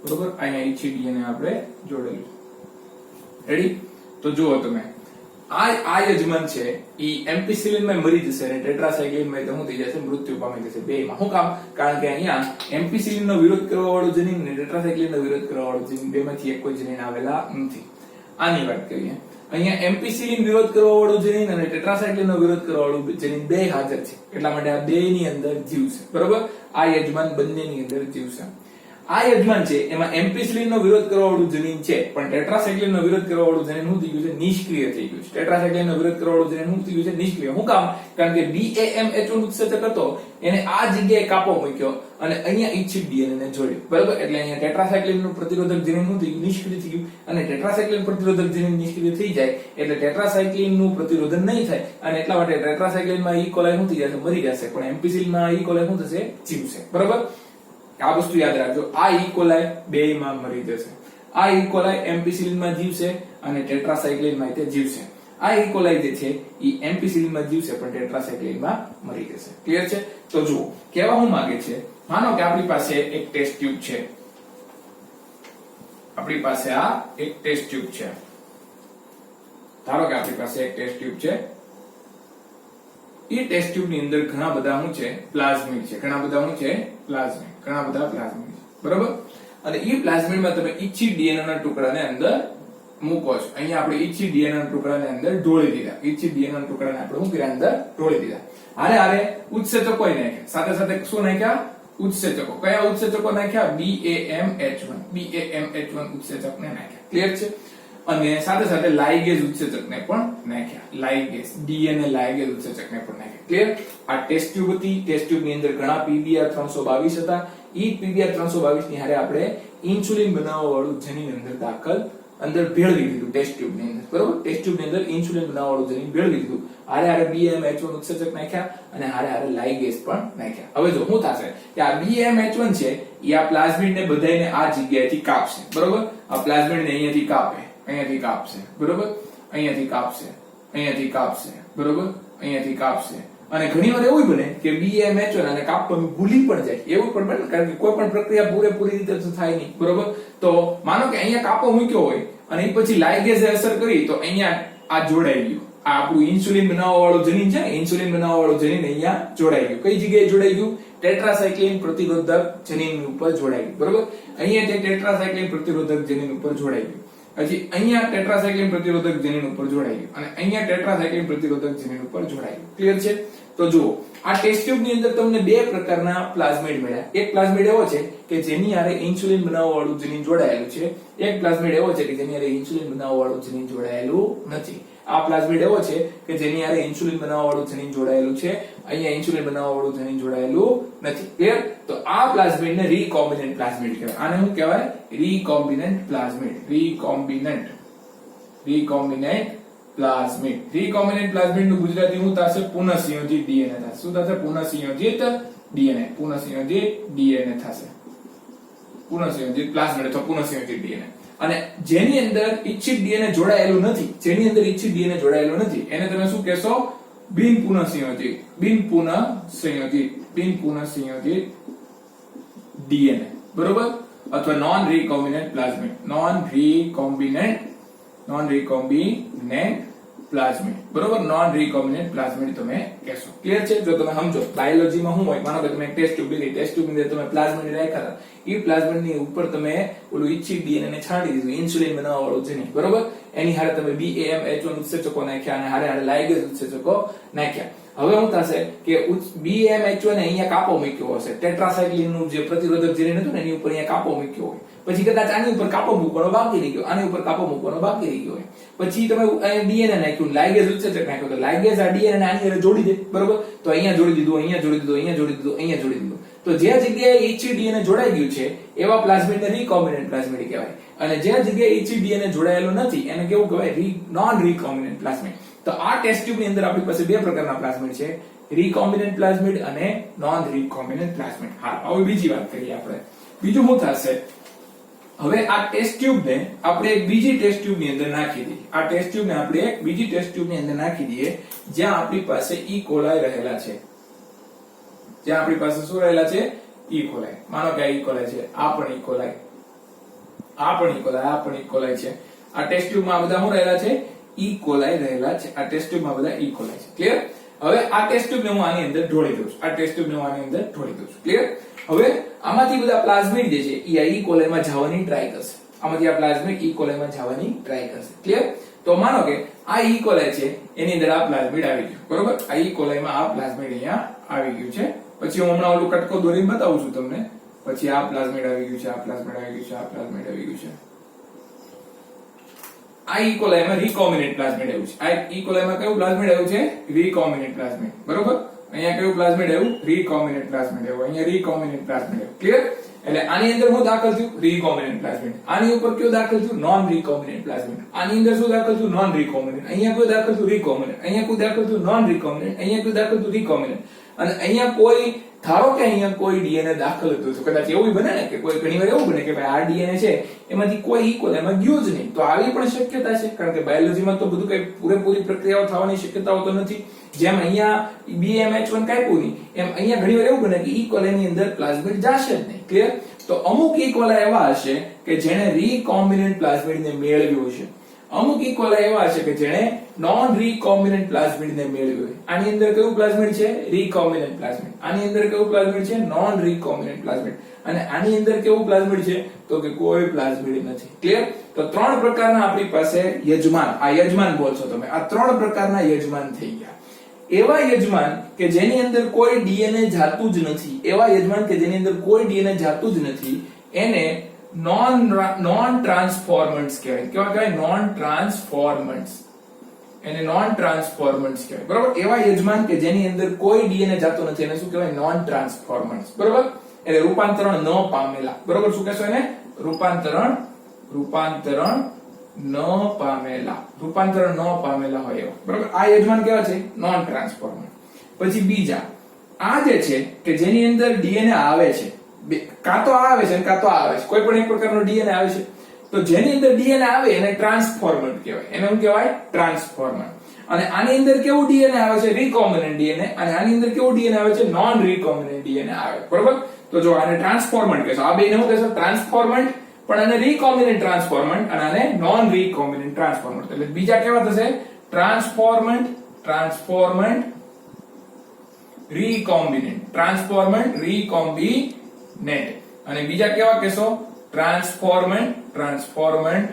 બરોબર? અહીંયા ઇચ્છિત ડીએનએ આપણે જોડેલું છે. રેડી? તો જુઓ તમે, આ યજમાન છે ઈ એમ્પિસિલિન માં મરી જશે અને ટેટ્રાસાયક્લિન માં શું થઈ જશે, મૃત્યુ પામી જશે. બેયમાં. શું કામ? કારણ કે અહીંયા એમ્પિસિલિન નો વિરોધ કરવા વાળું જનીન અને ટેટ્રાસાયક્લિન નો વિરોધ કરવા વાળું જનીન, બેમાંથી એક કોઈ જનીન આવેલા નથી. આની વાત કરીએ. અહીંયા એમ્પિસિલિન વિરોધ કરવા વાળું જનીન અને ટેટ્રાસાયક્લિન નો વિરોધ કરવા વાળું જનીન બે હાજર છે. એટલા માટે આ બેયની અંદર જીવશે. બરોબર? આ યજમાન બંનેની અંદર જીવશે. આ યજમાન છે એમાં એમ્પિસિલિન નો વિરોધ કરવા વાળું જનીન છે પણ ટેટ્રાસાયક્લિન નો વિરોધ કરવા વાળું જનીન શું થઈ ગયું છે, નિષ્ક્રિય થઈ ગયું છે. ટેટ્રાસાયક્લિન નો વિરોધ કરવા વાળું જનીન શું થઈ ગયું છે, નિષ્ક્રિય. શું કામ? કારણ કે BAMH1 ઉત્સેચક હતો એને આ જગ્યાએ કાપો મૂક્યો અને અહીંયા ઇચ્છિત ડીએનએ ને જોડ્યું. બરાબર? એટલે અહીંયા ટેટ્રાસાયક્લિન નું પ્રતિરોધક જનીન શું થઈ ગયું, નિષ્ક્રિય થઈ ગયું. અને ટેટ્રાસાયક્લિન પ્રતિરોધક જનીન નિષ્ક્રિય થઈ જાય એટલે ટેટ્રાસાયક્લિન નું પ્રતિરોધન નહીં થાય અને એટલા માટે ટેટ્રાસાયક્લિન માં ઈ કોલાઈ શું થઈ જશે, મરી જશે. પણ એમ્પિસિલિન માં ઈ કોલાઈ શું થશે, જીવશે. બરાબર? આ વસ્તુ યાદ રાખજો. આ ઈ કોલાઈ બેયમાં મરી જશે. આ ઈ કોલાઈ એમ્પિસિલિન માં જીવશે અને ટેટ્રાસાયક્લિન માં તે જીવશે. આ ઈ કોલાઈ જે છે ઈ એમ્પિસિલિન માં જીવશે પણ ટેટ્રાસાયક્લિન માં મરી જશે. ક્લિયર છે? તો જુઓ કેવા હું માંગે છે, માનો કે આપણી પાસે એક ટેસ્ટ ટ્યુબ છે. આપણી પાસે આ એક ટેસ્ટ ટ્યુબ છે. ધારો કે આપણી પાસે એક ટેસ્ટ ટ્યુબ છે. એ ટેસ્ટ ટ્યુબ ની અંદર ઘણા બધા શું છે, પ્લાઝમિડ છે. ઘણા બધા શું છે, પ્લાઝમિડ. ઘણા બધા પ્લાઝમિડ છે. બરાબર? અને એ પ્લાઝમિડમાં તમે ઇચ્છિત ડીએનએ ના ટુકડાને અંદર મૂકો છો. અહીંયા આપણે ઇચ્છિત ડીએનએ ના ટુકડાને અંદર ઢોળી દીધા. ઇચ્છિત ડીએનએ ના ટુકડાને આપણે શું કર્યા, અંદર ઢોળી દીધા. હારે ઉત્સેચકો નાખ્યા. સાથે સાથે શું નાખ્યા, ઉત્સેચકો. કયા ઉત્સેચકો નાખ્યા, BAMH1 ઉત્સેચકને નાખ્યા. ક્લિયર છે? અને સાથે સાથે લાઇગેઝ ઉત્સેચકને પણ નાખ્યા. લાઇગેઝ ડીએનએ લાઇગેઝ ઉત્સેચકને પણ નાખ્યા. ક્લિયર? આ ટેસ્ટ ટ્યુબ હતી. ટેસ્ટ ટ્યુબ ની અંદર ઘણા PBR 322 હતા. ઈ PBR 322 ની હારે આપણે ઇન્સ્યુલિન બનાવવા વાળું જનીન અંદર ભેળવી દીધું ટેસ્ટ ટ્યુબ ની અંદર. બરોબર? ટેસ્ટ ટ્યુબ ની અંદર ઇન્સ્યુલિન બનાવવા વાળું જનીન ભેળવી દીધું. હારે BAMH1 ઉત્સેચક નાખ્યા અને હારે લાઇગેઝ પણ નાખ્યા. હવે જો શું થશે કે આ BAMH1 છે એ આ પ્લાઝમિડ ને બધાયને આ જગ્યાએથી કાપશે. બરોબર? આ પ્લાઝમિડ ને અહીંયાથી કાપે, અહીંયાથી કાપશે. બરોબર? અહીંયાથી કાપશે, અહીંયાથી કાપશે. બરોબર? અહીંયાથી કાપશે. અને ઘણીવાર એવું બને કે BAMH1 અને કાપવાનું ભૂલી પણ જાય. એવું પણ બને કારણ કે કોઈ પણ પ્રક્રિયા પૂરેપૂરી રીતે તો થાય નહીં. બરોબર? તો માનો કે અહીંયા કાપો મૂક્યો હોય અને પછી લાઇગેઝે અસર કરી તો અહીંયા આ જોડાઈ ગયું. આ આપણું ઇન્સ્યુલિન બનાવવા વાળું જનીન છે ને, ઇન્સ્યુલિન બનાવવા વાળું જનીન અહીંયા જોડાઈ ગયું. કઈ જગ્યાએ જોડાઈ ગયું? ટેટ્રાસાયક્લિન પ્રતિરોધક જનીન ઉપર જોડાઈ ગયું. બરોબર, અહીંયા તે ટેટ્રાસાયક્લિન પ્રતિરોધક જનીન ઉપર જોડાઈ ગયું. હજી અહીંયા ટેટ્રાસાયક્લિન પ્રતિરોધક જનીન ઉપર જોડાઈ ગયું અને અહીંયા ટેટ્રાસાયક્લિન પ્રતિરોધક જનીન ઉપર જોડાઈ ગયું. ક્લિયર છે? તો જુઓ, આ ટેસ્ટ ટ્યુબ ની અંદર તમને બે પ્રકારના પ્લાઝમિડ મળ્યા. એક પ્લાઝમિડ એવો છે કે જેની હારે ઇન્સ્યુલિન બનાવવા વાળું જનીન જોડાયેલું છે. એક પ્લાઝમિડ એવો છે કે જેની હારે ઇન્સ્યુલિન બનાવવા વાળું જનીન જોડાયેલું નથી. આ પ્લાઝમિડ એવો છે કે જેની હારે ઇન્સ્યુલિન બનાવવા વાળું જનીન જોડાયેલું છે. અહીંયા ઇન્સ્યુલિન બનાવવા વાળું જનીન જોડાયેલું નથી. ક્લિયર? તો આ પ્લાઝમિડ ને રીકોમ્બિનન્ટ પ્લાઝમિડ કહેવાય. આને શું કહેવાય? રીકોમ્બિનન્ટ પ્લાઝમિડ. રીકોમ્બિનન્ટ પ્લાઝમિડ. રીકોમ્બિનન્ટ પ્લાઝમિડ નું ગુજરાતી શું થશે? પુનઃસંયોજિત ડીએનએ થશે. શું થશે? પુનઃસંયોજિત ડીએનએ. પુનઃસંયોજિત ડીએનએ થશે. પુનઃસંયોજિત પ્લાઝમિડ અથવા પુનઃસંયોજિત ડીએનએ. અને જેની અંદર ઇચ્છિત ડીએનએ જોડાયેલું નથી, જેની અંદર ઇચ્છિત ડીએનએ જોડાયેલું નથી, એને તમે શું કહેશો? બિન પુનઃસંયોજિત ડીએનએ. બરોબર? અથવા non recombinant plasmid. Non recombinant plasmid. બરોબર, નોન રીકોમ્બિનન્ટ પ્લાઝમિડ તમે કહેશો. ક્લિયર છે? જો તમે સમજો બાયોલોજીમાં શું હોય, માનો કે તમે ટેસ્ટ ટ્યુબ લીધી, ટેસ્ટ ટ્યુબ ની અંદર તમે પ્લાઝમિડ રાખ્યા, એ પ્લાઝમિડ ની ઉપર તમે ઓલું ઇચ્છિત ડીએનએ ને છાંટી દીધું, ઇન્સ્યુલિન બનાવવા વાળું જનીન. બરોબર, એની હારે તમે BAMH1 ઉત્સેચકો નાખ્યા અને હારે હારે લાઇગેઝ ઉત્સેચકો નાખ્યા. હવે શું થશે કે BAMH1 ને અહીંયા કાપો મૂક્યો હશે, ટેટ્રાસાયક્લિન નું જે પ્રતિરોધક જનીન હતું ને એની ઉપર અહીંયા કાપો મૂક્યો હોય. પછી કદાચ આની ઉપર કાપો મૂકવાનો બાકી રહી ગયો, આની ઉપર કાપો મૂકવાનો બાકી રહી ગયો હોય. પછી તમે ડીએનએ નાખ્યું, લાઇગેઝ ઉત્સેચક નાખ્યો, તો લાઇગેઝ આ ડીએનએ ને આની સાથે જોડી દે. બરોબર, તો અહીંયા જોડી દીધું, અહીંયા જોડી દીધું, અહીંયા જોડી દીધું, અહીંયા જોડી દીધું. તો જે જગ્યાએ ઇચ્છિત ડીએનએ જોડાઈ ગયું છે એવા પ્લાઝમિડને રીકોમ્બિનન્ટ પ્લાઝમિડ કહેવાય. અને જે જગ્યાએ ઇચ્છિત ડીએનએ જોડાયેલું નથી એને કેવું કહેવાય? Non recombinant plasmid. તો આ ટેસ્ટ ટ્યુબ ની અંદર આપણી પાસે બે પ્રકારના પ્લાઝમિડ છે, રીકોમ્બિનન્ટ પ્લાઝમિડ અને નોન રીકોમ્બિનન્ટ પ્લાઝમિડ. હા, હવે બીજી વાત કરીએ આપણે. બીજું શું થશે? હવે આ ટેસ્ટ ટ્યુબ ને આપણે એક બીજી ટેસ્ટ ટ્યુબ ની અંદર નાખી દઈએ. આ ટેસ્ટ ટ્યુબ ને આપણે એક બીજી ટેસ્ટ ટ્યુબ ની અંદર નાખી દઈએ જ્યાં આપણી પાસે ઈ કોલાઈ રહેલા છે. જ્યાં આપણી પાસે શું રહેલા છે? ઈ કોલાઈ. માનો કે આ ઈ કોલાઈ છે, આ પણ ઈ કોલાઈ, આ પણ ઈ કોલાઈ, આ પણ ઈ કોલાઈ છે. આ ટેસ્ટ ટ્યુબ માં બધા શું રહેલા છે? ઈ કોલાઈ રહેલા છે. આ ટેસ્ટ ટ્યુબ માં બધા ઈ કોલાઈ છે. ક્લિયર? હવે આ ટેસ્ટ ટ્યુબ ને હું આની અંદર ઢોળી દઉં છું. આ ટેસ્ટ ટ્યુબ ને હું આની અંદર ઢોળી દઉં છું. ક્લિયર? હવે આમાંથી બધા પ્લાઝમિડ જે છે એ ઈ કોલાઈમાં જવાની ટ્રાય કરશે. આમાંથી આ પ્લાઝમિડ ઈ કોલાઈમાં જવાની ટ્રાય કરશે. ક્લિયર? તો માનો કે આ ઈ કોલાઈ છે, એની અંદર આ પ્લાઝમિડ આવી ગયું. બરોબર, આ ઈ કોલાઈમાં આ પ્લાઝમિડ અહીંયા આવી ગયું છે. પછી હું હમણાં ઓલું કટકો દોરીને બતાવું છું તમને. પછી આ પ્લાઝમિડ આવી ગયું છે, આ પ્લાઝમિડ આવી ગયું છે, આ પ્લાઝમિડ આવી ગયું છે. આ ઈ કોલાઈમાં રીકોમ્બિનન્ટ પ્લાઝમિડ આવ્યું છે. આ ઈ કોલાઈમાં કયું પ્લાઝમિડ આવ્યું છે? Recombinant plasmid. બરોબર, અહીંયા કયું પ્લાઝમિડ આવ્યું? રીકોમ્બિનન્ટ પ્લાઝમિડ આવ્યું. અહીંયા રીકોમ્બિનન્ટ પ્લાઝમિડ આવ્યું. ક્લિયર? એટલે આની અંદર શું દાખલ થયું? Recombinant plasmid. આની ઉપર કયું દાખલ થયું? Non recombinant plasmid. આની અંદર શું દાખલ થયું? Non recombinant. અહીંયા કયું દાખલ થયું? રીકોમ્બિનન્ટ. અહીંયા કયું દાખલ થયું? Non recombinant. અહીંયા કયું દાખલ થયું? રીકોમ્બિનન્ટ. અને અહીંયા કોઈ, ધારો કે અહીંયા કોઈ ડીએનએ દાખલ હતું, તો કદાચ એવું બને ને કે કોઈ ઘણીવાર એવું બને કે ભાઈ આ ડીએનએ છે એમાંથી કોઈ ઈ કોલાઈમાં ગયું જ નહીં. તો આવી પણ શક્યતા છે, કારણ કે બાયોલોજીમાં તો બધું કઈ પૂરેપૂરી પ્રક્રિયાઓ થવાની શક્યતાઓ તો નથી. જેમ અહીંયા BAMH1 કાપ્યું નહીં, એમ અહીંયા ઘણીવાર એવું બને કે ઈ કોલાઈની અંદર પ્લાઝમિડ જાશે જ નહીં. ક્લિયર? તો અમુક ઈ કોલાઈ એવા હશે કે જેણે રીકોમ્બિનન્ટ પ્લાઝમિડને મેળવ્યું હશે. અમુક ઈ કોલાઈ એવા હશે કે જેણે નોન રીકોમ્બિનન્ટ પ્લાઝમિડને મેળવ્યું હોય. આની અંદર કયું પ્લાઝમિડ છે? Recombinant plasmid. આની અંદર કયું પ્લાઝમિડ છે? Non recombinant plasmid. અને આની અંદર કેવું પ્લાઝમિડ છે? તો કે કોઈ પ્લાઝમિડ નથી. ક્લિયર? તો ત્રણ પ્રકારના આપણી પાસે યજમાન, આ યજમાન બોલશો તમે, આ ત્રણ પ્રકારના યજમાન થઈ ગયા. એવા યજમાન કે જેની અંદર કોઈ ડીએનએ જાતું જ નથી, એવા યજમાન કે જેની અંદર કોઈ ડીએનએ જાતું જ નથી, એને નોન ટ્રાન્સફોર્મન્ટ્સ કહેવાય. કેવા કહેવાય? નોન ટ્રાન્સફોર્મન્ટ્સ. એને નોન ટ્રાન્સફોર્મન્ટ્સ કહેવાય. બરોબર, એવા યજમાન કે જેની અંદર કોઈ ડીએનએ જાતો નથી એને શું કહેવાય? નોન ટ્રાન્સફોર્મન્ટ્સ. બરોબર, એટલે રૂપાંતરણ ન પામેલા. બરોબર, શું કહેશો એને? રૂપાંતરણ ન પામેલા. રૂપાંતરણ ન પામેલા હોય એવા. બરોબર, આ યજમાન કેવા છે? નોન ટ્રાન્સફોર્મન્ટ. પછી બીજા આ જે છે કે જેની અંદર ડીએનએ આવે છે, કાં તો આવે છે કાં તો આવે છે, કોઈ પણ એક પ્રકારનો ડીએનએ આવે છે, તો જેની અંદર ડીએનએ આવે એને ટ્રાન્સફોર્મન્ટ કહેવાય. એને શું કહેવાય? ટ્રાન્સફોર્મન્ટ. અને આની અંદર કેવું ડીએનએ આવે છે? રીકોમ્બિનન્ટ ડીએનએ. અને આની અંદર કેવું ડીએનએ આવે છે? નોન રીકોમ્બિનન્ટ ડીએનએ આવે. બરોબર, તો જો આને ટ્રાન્સફોર્મન્ટ કહેશો, આ બેને શું કહેશો? ટ્રાન્સફોર્મન્ટ. પણ આને રીકોમ્બિનન્ટ ટ્રાન્સફોર્મન્ટ અને આને નોન રીકોમ્બિનન્ટ ટ્રાન્સફોર્મન્ટ. એટલે બીજા કેવા થશે? ટ્રાન્સફોર્મન્ટ રીકોમ્બિનેન્ટ અને બીજા કેવા કહેશો? ટ્રાન્સફોર્મન્ટ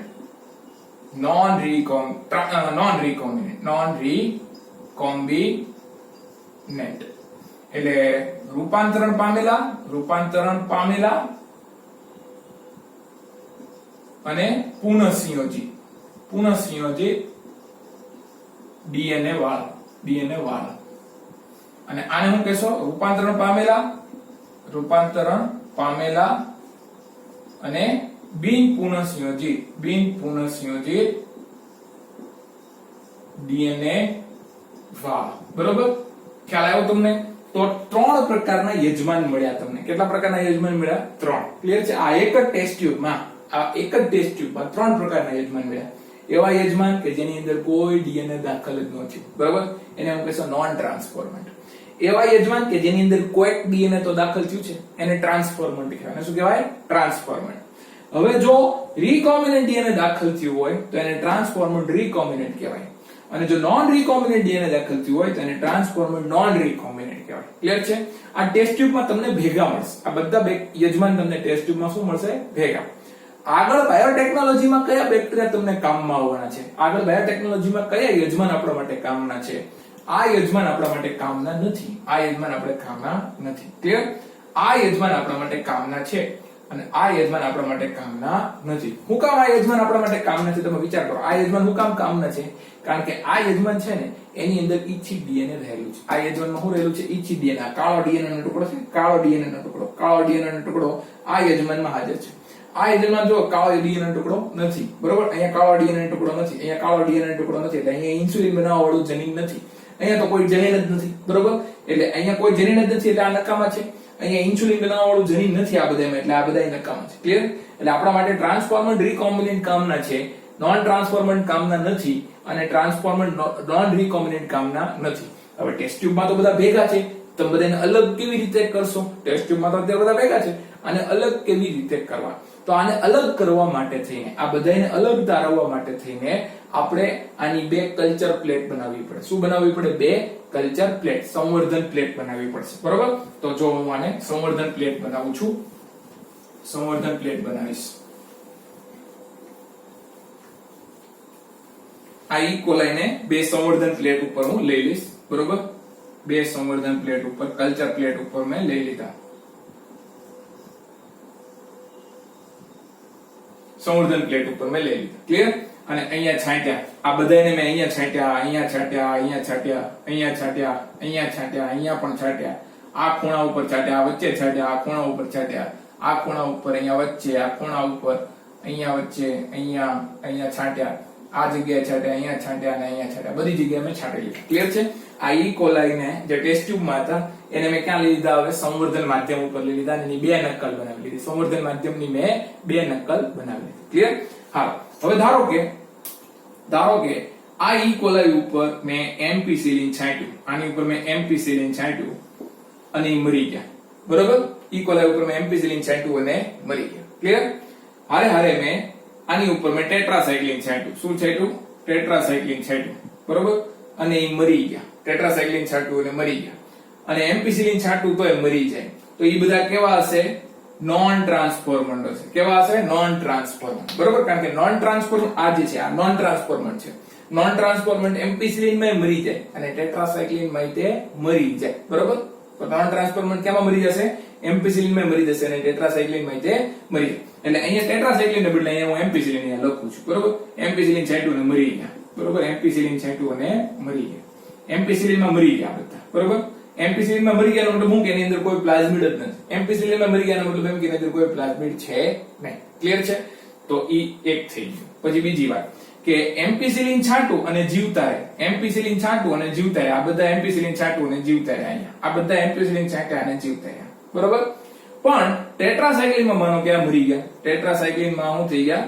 નોન રીકોમ્બિનેન્ટ એટલે રૂપાંતરણ પામેલા અને પુનઃસંયોજિત ડીએનએ વાળા અને આને હું કહેશો? રૂપાંતરણ પામેલા અને બિન પુનઃસંયોજિત ડીએનએ વાળા. બરોબર, ખ્યાલ આવ્યો તમને? તો 3 પ્રકારના યજમાન મળ્યા તમને. કેટલા પ્રકારના યજમાન મળ્યા? 3. ક્લિયર છે? આ એક જ ટેસ્ટ ટ્યુબમાં 3 પ્રકારના યજમાન મળ્યા. એવા યજમાન કે જેની અંદર કોઈ ડીએનએ દાખલ જ ન થયું. બરોબર, એને હું કહેશો નોન ટ્રાન્સફોર્મન્ટ. એવા યજમાન કે જેની અંદર કોઈક ડીએનએ તો દાખલ થયું છે, એને ટ્રાન્સફોર્મન્ટ કહેવાય. શું કહેવાય? ટ્રાન્સફોર્મન્ટ. હવે જો રીકોમ્બિનેન્ટ ડીએનએ દાખલ થયું હોય તો એને ટ્રાન્સફોર્મન્ટ રીકોમ્બિનેન્ટ કહેવાય, અને જો નોન રીકોમ્બિનેન્ટ ડીએનએ દાખલ થયું હોય તો એને ટ્રાન્સફોર્મન્ટ નોન રીકોમ્બિનેન્ટ કહેવાય. ક્લિયર છે? આ ટેસ્ટ ટ્યુબમાં તમને ભેગા મળશે. આ બધા યજમાન તમને ટેસ્ટ ટ્યુબમાં શું મળશે? ભેગા. આગળ બાયોટેકનોલોજીમાં કયા બેક્ટેરિયા તમને કામમાં આવવાના છે? આગળ બાયોટેકનોલોજીમાં કયા યજમાન આપણા માટે કામના છે? આ યજમાન આપણા માટે કામના નથી. ક્લિયર? આ યજમાન આપણા માટે કામના છે અને આ યજમાન આપણા માટે કામના નથી. હું કામ આ યજમાન આપણા માટે કામના છે? તમે વિચાર કરો. આ યજમાન હું કામ કામના છે? કારણ કે આ યજમાન છે ને એની અંદર ઇચ્છિત ડીએનએ રહેલું છે. આ યજમાનમાં શું રહેલું છે? ઇચ્છિત ડીએનએ. કાળો ડીએનએ નો ટુકડો છે. કાળો ડીએનએ નો ટુકડો આ યજમાનમાં હાજર છે. આ યજમાન જો કાળો ડીએનએ નો ટુકડો નથી. બરોબર, અહીંયા કાળો ડીએનએ નો ટુકડો નથી, અહીંયા કાળો ડીએનએ નો ટુકડો નથી, એટલે અહીંયા ઇન્સ્યુલિન બનાવવા વાળું જનીન નથી. અહીંયા તો કોઈ જનીન જ નથી. બરોબર, એટલે અહીંયા કોઈ જનીન જ નથી, એટલે આ નકામા છે. અહીંયા ઇન્સ્યુલિન બનાવવા વાળું જનીન નથી આ બધામાં, એટલે આ બધા નકામા છે. ક્લિયર? એટલે આપણા માટે ટ્રાન્સફોર્મન્ટ રીકોમ્બિનેન્ટ કામના છે, નોન ટ્રાન્સફોર્મન્ટ કામના નથી, અને ટ્રાન્સફોર્મન્ટ નોન રીકોમ્બિનેન્ટ કામના નથી. હવે ટેસ્ટ ટ્યુબમાં તો બધા ભેગા છે, તમે બધાને અલગ કેવી રીતે કરશો? ટેસ્ટ ટ્યુબમાં તો અત્યારે બધા ભેગા છે, આને અલગ કેવી રીતે કરવા? તો આને અલગ કરવા માટે થઈને, આ બધાને અલગ તારવવા માટે થઈને આપણે આની 2 કલ્ચર પ્લેટ બનાવવી પડે. શું બનાવવી પડે? 2 કલ્ચર પ્લેટ, સંવર્ધન પ્લેટ બનાવવી પડશે. બરોબર, તો જો હું આને સંવર્ધન પ્લેટ બનાવું છું, સંવર્ધન પ્લેટ બનાવીશ. આ ઇકોલાઈને 2 સંવર્ધન પ્લેટ ઉપર હું લઈ લઈશ. બરોબર, 2 સંવર્ધન પ્લેટ ઉપર, કલ્ચર પ્લેટ ઉપર મેં લઈ લીધા. સંવર્ધન પ્લેટ ઉપર મેં લઈ લીધા. ક્લિયર? અને અહીંયા છાંટ્યા. આ બધાને મેં અહીંયા છાંટ્યા, અહીંયા છાંટ્યા, અહીંયા છાંટ્યા, અહીંયા છાંટ્યા, અહીંયા છાંટ્યા, અહીંયા પણ છાંટ્યા, આ ખૂણા ઉપર છાંટ્યા, વચ્ચે છાંટ્યા, આ ખૂણા ઉપર છાંટ્યા, આ ખૂણા ઉપર, અહીંયા વચ્ચે, આ ખૂણા ઉપર, અહીંયા વચ્ચે, અહીંયા, અહીંયા છાંટ્યા, આ જગ્યાએ છાંટ્યા, અહીંયા છાંટ્યા અને અહીંયા છાંટ્યા. બધી જગ્યાએ મેં છાંટી લીધા. ક્લિયર છે? આ ઈ કોલાઈને જે ટેસ્ટ ટ્યુબમાં હતા એને મેં ક્યાં લઈ લીધા? હવે સંવર્ધન માધ્યમ ઉપર લઈ લીધા અને એની 2 નકલ બનાવી લીધી. સંવર્ધન માધ્યમની મેં 2 નકલ બનાવી લીધી. ક્લિયર? હા, હવે ધારો કે આ ઈ કોલાઈ ઉપર મેં એમ્પિસિલિન છાંટ્યું, આની ઉપર મેં એમ્પિસિલિન છાંટ્યું અને એ મરી ગયા. બરોબર, ઈ કોલાઈ ઉપર મેં એમ્પિસિલિન છાંટ્યું અને મરી ગયા. ક્લિયર? હારે મેં આની ઉપર મેં ટેટ્રાસાયક્લિન છાંટ્યું. શું છાંટ્યું? ટેટ્રાસાયક્લિન છાંટ્યું. બરોબર, અને એ મરી ગયા. ટેટ્રાસાયક્લિન છાંટ્યું અને મરી ગયા. અને એમ્પિસિલિન છાંટ્યું તો એ મરી જાય. તો એ બધા કેવા હશે? નોન ટ્રાન્સફોર્મન્ટ હશે. કેવા હશે? નોન ટ્રાન્સફોર્મન્ટ. બરોબર, કારણ કે નોન ટ્રાન્સફોર્મન્ટ આ જે છે આ નોન ટ્રાન્સફોર્મન્ટ છે. નોન ટ્રાન્સફોર્મન્ટ એમ્પિસિલિન માં મરી જાય અને ટેટ્રાસાયક્લિન માં તે મરી જાય. બરોબર, તો નોન ટ્રાન્સફોર્મન્ટ કેમાં મરી જશે? એમ્પિસિલિન માં મરી જશે અને ટેટ્રાસાયક્લિન માં તે મરી જાય. એટલે અહીંયા ટેટ્રાસાયક્લિન ને બદલે અહીંયા હું એમ્પિસિલિન અહીંયા લખું છું. બરોબર, એમ્પિસિલિન છાંટ્યું અને મરી ગયા. બરોબર, એમ્પિસિલિન છાંટ્યું અને મરી ગયા. એમ્પિસિલિન માં મરી ગયા બધા. બરોબર, એમ્પિસિલિન માં મરી ગયાનો મતલબ હું કે એની અંદર કોઈ પ્લાઝમિડ જ નથી. એમ્પિસિલિન માં મરી ગયાનો મતલબ એમ કે એની અંદર કોઈ પ્લાઝમિડ છે નહીં. ક્લિયર છે? તો ઈ એક થઈ ગયું. પછી બીજી વાત કે એમ્પિસિલિન છાંટું અને જીવતા રહે. એમ્પિસિલિન છાંટું અને જીવતા રહે. આ બધા એમ્પિસિલિન છાંટું અને જીવતા રહે. અહીંયા આ બધા એમ્પિસિલિન છાંટ્યા અને જીવતા રહ્યા. બરોબર, પણ ટેટ્રાસાયક્લિન માં માનો કે આ મરી ગયા. ટેટ્રાસાયક્લિન માં શું થઈ ગયા?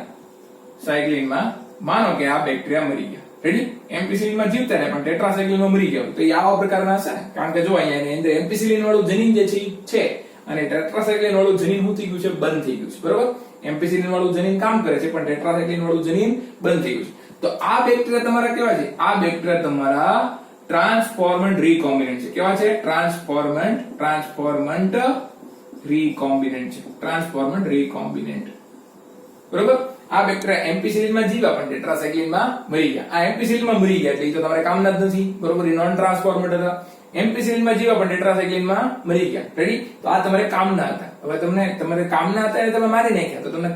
સાયક્લિન માં માનો કે આ બેક્ટેરિયા મરી ગયા. રેડી? એમ્પિસિલિન માં જીવતા રહે પણ ટેટ્રાસાયક્લિન માં મરી ગયા. તો એ આવા પ્રકારના હશે ને, કારણ કે જો અહીંયા એની અંદર એમ્પિસિલિન વાળું જનીન જે છે અને ટેટ્રાસાયક્લિન વાળું જનીન શું થઈ ગયું છે? બંધ થઈ ગયું છે. બરોબર, એમ્પિસિલિન વાળું જનીન કામ કરે છે પણ ટેટ્રાસાયક્લિન વાળું જનીન બંધ થઈ ગયું છે. તો આ બેક્ટેરિયા તમારા કેવા છે? આ બેક્ટેરિયા તમારા ટ્રાન્સફોર્મન્ટ રીકોમ્બિનન્ટ છે. કેવા છે? ટ્રાન્સફોર્મન્ટ રીકોમ્બિનન્ટ છે. ટ્રાન્સફોર્મન્ટ રીકોમ્બિનન્ટ. બરોબર? આ બેક્ટેરિયા એમ્પિસિલિન માં જીવ્યા પણ ટેટ્રાસાયક્લિન માં મરી ગયા. આ એમ્પિસિલિન માં મરી ગયા એટલે એ તો તમારે કામના જ નથી. બરોબર? એ નોન ટ્રાન્સફોર્મન્ટ હતા. એમ્પિસિલિન માં જીવ્યા પણ ટેટ્રાસાયક્લિન માં મરી ગયા. રેડી? તો આ તમારે કામના હતા. હવે તમારે કામના હતા એટલે તમે મારી નાખ્યા. તો તમને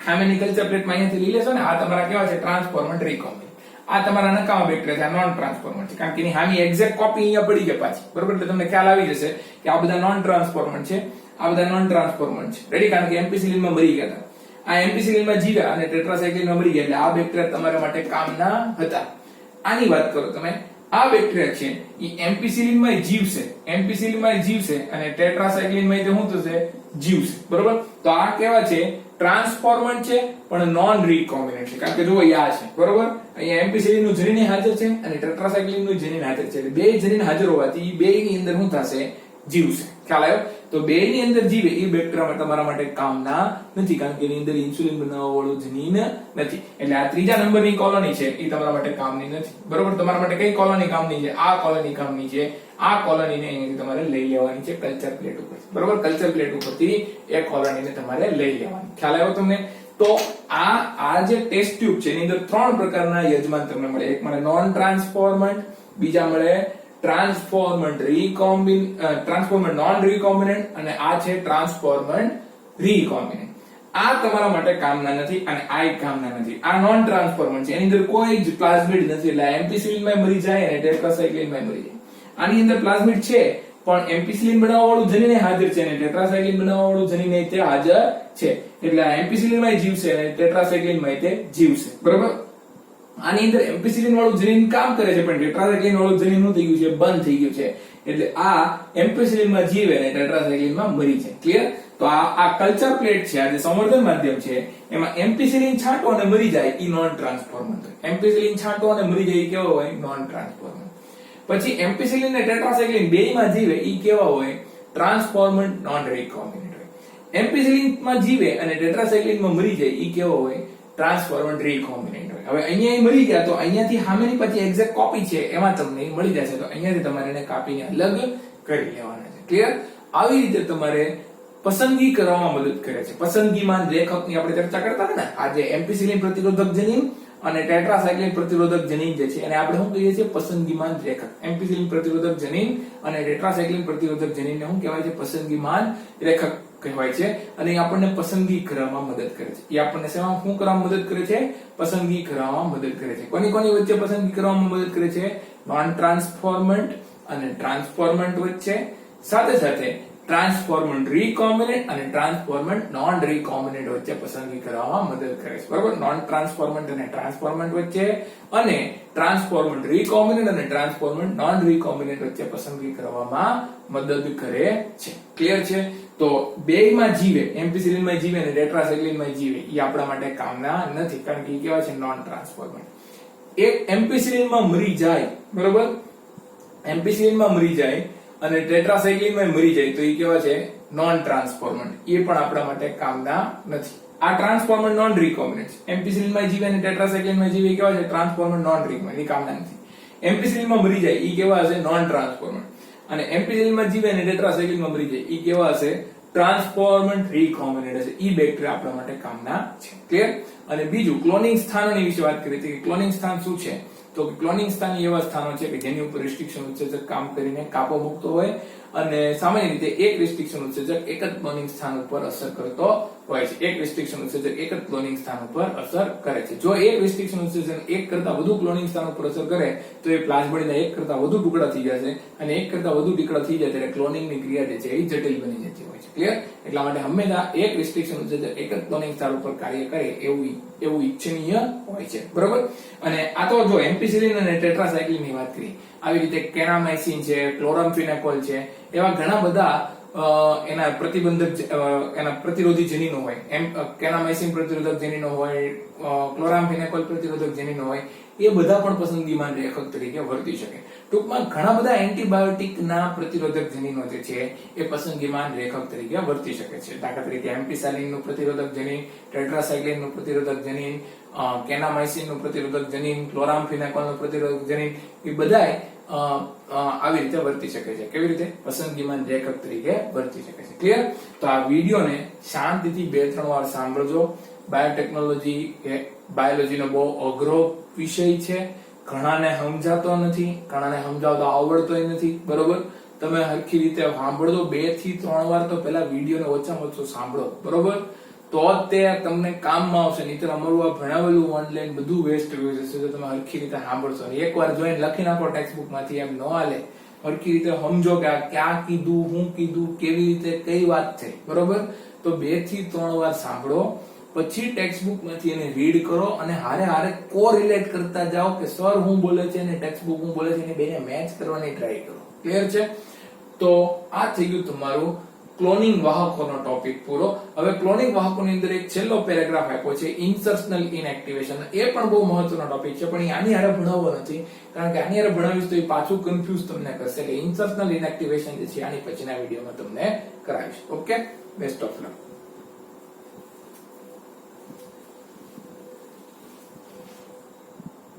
હામેની કલ્ચર પ્લેટ માં અહીંયાથી લઈ લેશો ને. આ તમારા કેવા છે? ટ્રાન્સફોર્મન્ટ રીકોમ્બિનન્ટ. આ તમારા નકામા બેક્ટેરિયા છે, નોન ટ્રાન્સફોર્મન્ટ છે. કારણ કે એની હામી એક્ઝેક્ટ કોપી અહીંયા પડી છે પાછી. બરોબર? એટલે તમને ખ્યાલ આવી જશે કે આ બધા નોન ટ્રાન્સફોર્મન્ટ છે, આ બધા નોન ટ્રાન્સફોર્મન્ટ છે. રેડી? કારણ કે એમ્પિસિલિન માં મરી ગયા હતા. આ એમ્પિસિલિન માં જીવ્યા અને ટેટ્રાસાયક્લિન માં મરી ગયા એટલે આ બેક્ટેરિયા તમારા માટે કામના હતા. આની વાત કરો તમે. આ બેક્ટેરિયા છે એ એમ્પિસિલિન માં જીવશે, એમ્પિસિલિન માં જીવશે અને ટેટ્રાસાયક્લિન માં શું થશે? જીવશે. બરોબર? તો આ કેવા છે? ટ્રાન્સફોર્મન્ટ છે પણ નોન રીકોમ્બિનન્ટ છે. કારણ કે જો આ છે. બરોબર? અહીંયા એમ્પિસિલિન નું જનીન હાજર છે અને ટેટ્રાસાયક્લિન નું જનીન હાજર છે. એટલે બે જનીન હાજર હોવાથી બે ની અંદર શું થશે? જીવશે. ખ્યાલ આવ્યો? તો બે ની અંદર જીવે એ બેક્ટેરિયા તમારા માટે કામના નથી. કારણ કે એની અંદર ઇન્સ્યુલિન બનાવવા વાળું જનીન નથી. એટલે આ ત્રીજા નંબરની કોલોની છે એ તમારા માટે કામની નથી. બરોબર? તમારા માટે કઈ કોલોની કામની છે? આ કોલોની કામની છે. આ કોલોનીને અહીંયાથી તમારે લઈ લેવાની છે કલ્ચર પ્લેટ ઉપર. બરોબર? કલ્ચર પ્લેટ ઉપરથી એ કોલોનીને તમારે લઈ લેવાની. ખ્યાલ આવ્યો તમને? તો આ જે ટેસ્ટ ટ્યુબ છે એની અંદર ત્રણ પ્રકારના યજમાન તમને મળે. એક મળે નોન ટ્રાન્સફોર્મન્ટ, બીજા મળે ટ્રાન્સફોર્મન્ટ નોન રીકોમ્બિનન્ટ અને આ છે ટ્રાન્સફોર્મન્ટ રીકોમ્બિનન્ટ. આ તમારા માટે કામના નથી અને આ એક કામના નથી. આ નોન ટ્રાન્સફોર્મન્ટ છે. એની અંદર કોઈ જ પ્લાઝમિડ નથી. એટલે એમ્પિસિલિન માં મરી જાય અને ટેટ્રાસાયક્લિન માં મરી જાય. આની અંદર પ્લાઝમિડ છે પણ એમ્પિસિલિન બનાવવા વાળું જનીન હાજર છે અને ટેટ્રાસાયક્લિન બનાવવા વાળું જનીન તે હાજર છે. એટલે આ એમ્પિસિલિન માં જીવશે અને ટેટ્રાસાયક્લિન માં તે જીવશે. બરોબર? આની અંદર એમ્પિસિલિન વાળું જનીન કામ કરે છે પણ ટેટ્રાસાયક્લિન વાળું જનીન શું થઈ ગયું છે? બંધ થઈ ગયું છે. એટલે આ એમ્પિસિલિન માં જીવે અને ટેટ્રાસાયક્લિન માં મરી જાય. ક્લિયર? તો આ કલ્ચર પ્લેટ છે, આ જે સંવર્ધન માધ્યમ છે એમાં એમ્પિસિલિન છાંટો અને મરી જાય એ નોન ટ્રાન્સફોર્મન્ટ હોય. એમ્પિસિલિન છાંટો અને મરી જાય એ કેવો હોય? નોન ટ્રાન્સફોર્મન્ટ. પછી એમ્પિસિલિન અને ટેટ્રાસાયક્લિન બેયમાં જીવે એ કેવા હોય? ટ્રાન્સફોર્મન્ટ નોન રીકોમ્બિનન્ટ હોય. એમ્પિસિલિન માં જીવે અને ટેટ્રાસાયક્લિન માં મરી જાય એ કેવો હોય? ટ્રાન્સફોર્મન્ટ રીકોમ્બિનન્ટ હોય. હવે અહીંયા મરી ગયા તો અહીંયાથી સામેની પછી એક્ઝેક્ટ કોપી છે એમાં તમને મળી જશે. તો અહીંયાથી તમારે એને કાપીને અલગ કરી લેવાના છે. ક્લિયર? આવી રીતે તમારે પસંદગી કરવામાં મદદ કરે છે. પસંદગીમાન લેખકની આપણે ચર્ચા કરતા હતા ને, આ જે એમ્પિસિલિન પ્રતિરોધક જનીન અને ટેટ્રાસાયક્લિન પ્રતિરોધક જનીન જે છે એને આપણે શું કહીએ છીએ? પસંદગીમાન લેખક. એમ્પિસિલિન પ્રતિરોધક જનીન અને ટેટ્રાસાયક્લિન પ્રતિરોધક જનીનને શું કહેવાય છે? પસંદગીમાન લેખક કહેવાય છે. અને એ આપણને પસંદગી કરવામાં મદદ કરે છે. એ આપણને શેમાં શું કરવામાં મદદ કરે છે? પસંદગી કરવામાં મદદ કરે છે. કોની વચ્ચે પસંદગી કરવામાં મદદ કરે છે? નોન ટ્રાન્સફોર્મન્ટ અને ટ્રાન્સફોર્મન્ટ વચ્ચે, સાથે સાથે ટ્રાન્સફોર્મન્ટ રીકોમ્બિનન્ટ અને ટ્રાન્સફોર્મન્ટ નોન રીકોમ્બિનન્ટ વચ્ચે પસંદગી કરવામાં મદદ કરે છે. બરોબર? નોન ટ્રાન્સફોર્મન્ટ અને ટ્રાન્સફોર્મન્ટ વચ્ચે અને ટ્રાન્સફોર્મન્ટ રીકોમ્બિનન્ટ અને ટ્રાન્સફોર્મન્ટ નોન રીકોમ્બિનન્ટ વચ્ચે પસંદગી કરવામાં મદદ કરે છે. ક્લિયર છે? તો બેયમાં જીવે, એમ્પિસિલિન માં જીવે અને ટેટ્રાસાયક્લિન માં જીવે એ આપણા માટે કામના નથી. કારણ કે એ કેવા છે? નોન ટ્રાન્સફોર્મન્ટ. એક એમ્પિસિલિન માં મરી જાય, બરોબર? એમ્પિસિલિન માં મરી જાય અને ટેટ્રાસાયક્લિન માં મરી જાય તો એ કેવા છે? નોન ટ્રાન્સફોર્મન્ટ. એ પણ આપણા માટે કામના નથી. આ ટ્રાન્સફોર્મન્ટ નોન રીકોમ્બિનન્ટ છે. એમ્પિસિલિન માં જીવે અને ટેટ્રાસાયક્લિન માં જીવે એ કેવા છે? ટ્રાન્સફોર્મન્ટ નોન રીકોમ્બિનન્ટ. એ કામના નથી. એમ્પિસિલિન માં મરી જાય એ કેવા હશે? નોન ટ્રાન્સફોર્મન્ટ. અને એમ્પિસિલિન માં જીવે અને ટેટ્રાસાયક્લિન માં મરી જાય એ કેવા હશે? ટ્રાન્સફોર્મન્ટ રીકોમ્બિનન્ટ હશે. એ બેક્ટેરિયા આપણા માટે કામના છે. ક્લિયર? અને બીજું ક્લોનિંગ સ્થાનોની વિશે વાત કરી હતી કે ક્લોનિંગ સ્થાન શું છે? તો ક્લોનિંગ સ્થાન એવા સ્થાનો છે કે જેની ઉપર રિસ્ટ્રિક્શન ઉત્સેચક કામ કરીને કાપો મૂકતો હોય અને સામાન્ય રીતે એક રિસ્ટ્રિક્શન ઉત્સેચક એક જ ક્લોનિંગ સ્થાન ઉપર અસર કરતો હોય છે. એક રિસ્ટ્રિક્શન ઉત્સેચક એક જ ક્લોનિંગ સ્થાન ઉપર અસર કરે છે. જો એક રિસ્ટ્રિક્શન ઉત્સેચક એક કરતા વધુ ક્લોનિંગ સ્થાન ઉપર અસર કરે તો એ પ્લાઝમિડના એક કરતા વધુ ટુકડા થઈ જશે અને એક કરતા વધુ ટુકડા થઈ જાય ત્યારે ક્લોનિંગની ક્રિયા જે છે એ જટિલ બની જતી હોય છે. ક્લિયર? એટલા માટે હંમેશા એક રિસ્ટ્રિક્શન ઉત્સેચક એક જ ક્લોનિંગ સ્થાન ઉપર કાર્ય કરે એવું ઈચ્છનીય હોય છે. બરોબર? અને આ તો જો એમ્પિસિલિન અને ટેટ્રાસાયક્લિન ની વાત કરી, આવી રીતે કેરામાઇસિન છે, ક્લોરામ્ફેનેકોલ છે, એવા ઘણા બધા એના પ્રતિબંધક એના પ્રતિરોધી જનીનો હોય. એમ કેરામાઇસિન પ્રતિરોધક જનીનો હોય, ક્લોરામ્ફેનેકોલ પ્રતિરોધક જનીનો હોય, એ બધા પણ પસંદગીમાન લેખક તરીકે વર્તી શકે. ટૂંકમાં ઘણા બધા એન્ટીબાયોટિકના પ્રતિરોધક જનીનો જે છે એ પસંદગીમાન રેખક તરીકે વર્તી શકે છે. દાખલા તરીકે એમ્પિસાલિનનું પ્રતિરોધક જનીન, ટેટ્રાસાઇક્લિનનું પ્રતિરોધક જનીન, કેનામાઇસિનનું પ્રતિરોધક જનીન, ક્લોરામફેનાકોલનું પ્રતિરોધક જનીન, એ બધાય આવી રીતે વર્તી શકે છે. કેવી રીતે? પસંદગીમાન રેખક તરીકે વર્તી શકે છે. ક્લિયર? તો આ વિડીયોને શાંતિથી 2-3 વાર સાંભળજો. બાયોટેકનોલોજી એ બાયોલોજીનો બહુ અઘરો વિષય છે. ઘણાને સમજાતો નથી, ઘણાને સમજાવતો આવડતોય નથી. બરોબર? તમે હરખી રીતે સાંભળજો. 2 થી 3 વાર તો પહેલા વિડીયોને ઓછામાં ઓછો સાંભળો. બરોબર? તો જ તે તમને કામમાં આવશે. નહીતર અમારું આ ભણાવેલું ઓનલાઈન બધું વેસ્ટ ગયું જશે જો તમે હરખી રીતે સાંભળશો. એકવાર જોઈને લખી નાખો ટેક્સ્ટબુક માંથી, એમ ન હાલે. હરખી રીતે સમજો કે આ ક્યાં કીધું, હું કીધું, કેવી રીતે, કઈ વાત છે. બરોબર? તો 2 થી 3 વાર સાંભળો, પછી ટેક્સ્ટબુક માંથી એને રીડ કરો અને હારે હારે કોરિલેટ કરતા જાઓ કે સર હું બોલે છે અને ટેક્સ્ટબુક હું બોલે છે એને બેને મેચ કરવાની ટ્રાય કરો. ક્લિયર છે? તો આ થઈ ગયું તમારું ક્લોનિંગ વાહકોનો ટોપિક પૂરો. હવે ક્લોનિંગ વાહકોની અંદર એક છેલ્લો પેરેગ્રાફ આપ્યો છે, ઇન્સર્શનલ ઇનએક્ટિવેશન. એ પણ બહુ મહત્વનો ટોપિક છે, પણ આની હારે ભણાવવો નથી, કારણ કે આની હારે ભણાવીશ તો એ પાછું કન્ફ્યુઝ તમને કરશે. એટલે ઇન્સર્શનલ ઇનએક્ટિવેશન જે છે આની પછીના વિડીયોમાં તમને કરાવીશ. Okay, best of luck.